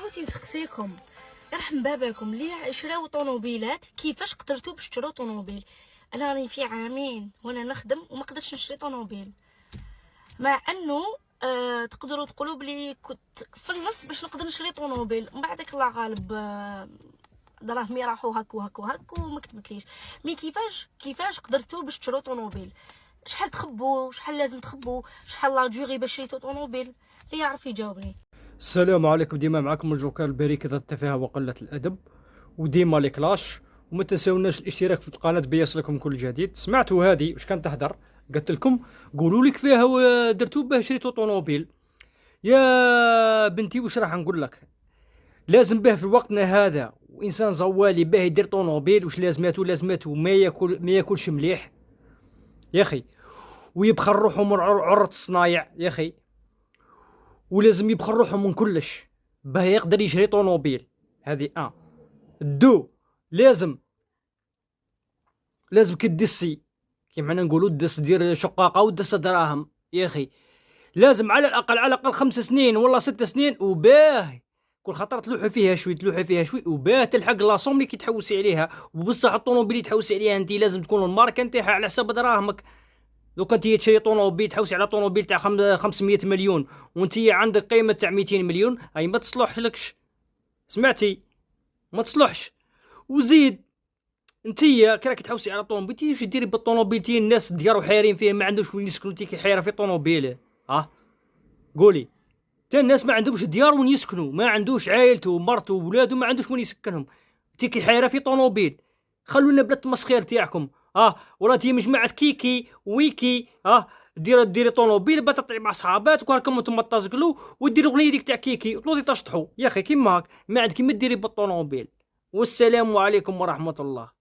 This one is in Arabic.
بغيت نسقسيكم يرحم باباكم اللي شراو طوموبيلات، كيفاش قدرتوا باش تشرو طوموبيل؟ انا راني في عامين وانا نخدم وما قدرتش نشري طوموبيل، مع انه تقدروا تقولوا بلي كنت في النص باش نقدر نشري طوموبيل، من بعدك الله غالب دراهمي راحوا هاك وهاك وهاك وما كتبتليش. مي كيفاش قدرتوا باش تشرو طوموبيل؟ شحال تخبوا، شحال لازم تخبوا، شحال لا ديوغي باش شريتو طوموبيل؟ اللي يعرف يجاوبني. السلام عليكم. ديما معكم الجوكر البريكة التفاهة وقلة الأدب، وديما لي كلاش. وما تنساوناش الاشتراك في القناة بيصلكم كل جديد. سمعتوا هذه واش كانت تهدر؟ قلت لكم قولوا لي كيفاه درتوا باه شريتوا طوموبيل. يا بنتي واش راح نقول لك، لازم به في وقتنا هذا وانسان زوالي باه يدير طوموبيل واش لازماته ما ياكلش مليح يا اخي، ويبخل روحه من عرض الصنايع يا اخي، ولازم يبخل روحه من كلش باه يقدر يشري طوموبيل. هذه دو لازم كدسي كيما حنا نقولوا دس دير شقاقه ودس دراهم يا اخي. لازم على الاقل 5 سنين ولا 6 سنين، وباه كل خطره تلوحي فيها شوي وباه تلحق لاصوم اللي كيتحوسي عليها. وبصح الطوموبيل اللي تحوسي عليها انت لازم تكون الماركه نتاعها على حساب دراهمك. دوكا انت تشري طوموبيل تحوسي على طوموبيل تاع 500 مليون وانت عندك قيمه تاع 200 مليون، اي ما تصلحش لكش. سمعتي؟ ما تصلحش. وزيد انتيا كي راكي تحوسي على طوموبيل تي واش ديري بالطوموبيل؟ تي الناس ديارو حايرين فيه ما عندوش وين يسكنوا، تي كي حايره في طوموبيله. قولي، تا الناس ما عندهمش ديار وين يسكنوا، ما عندوش عائلته ومرته وولادو ما عندوش وين يسكنهم، تي كي حايره في طوموبيل. خلونا بلا التمسخير تاعكم. ولا تي مجموعه كيكي ويكي ديري طوموبيل باه تطلعي مع صحاباتك وراكم نتوما تازقلوا وديروا اغنيه ديك تاع كيكي وتلوطي تشطحوا يا اخي. كيما هاك ما عندك ما ديري بالطوموبيل. والسلام عليكم ورحمه الله.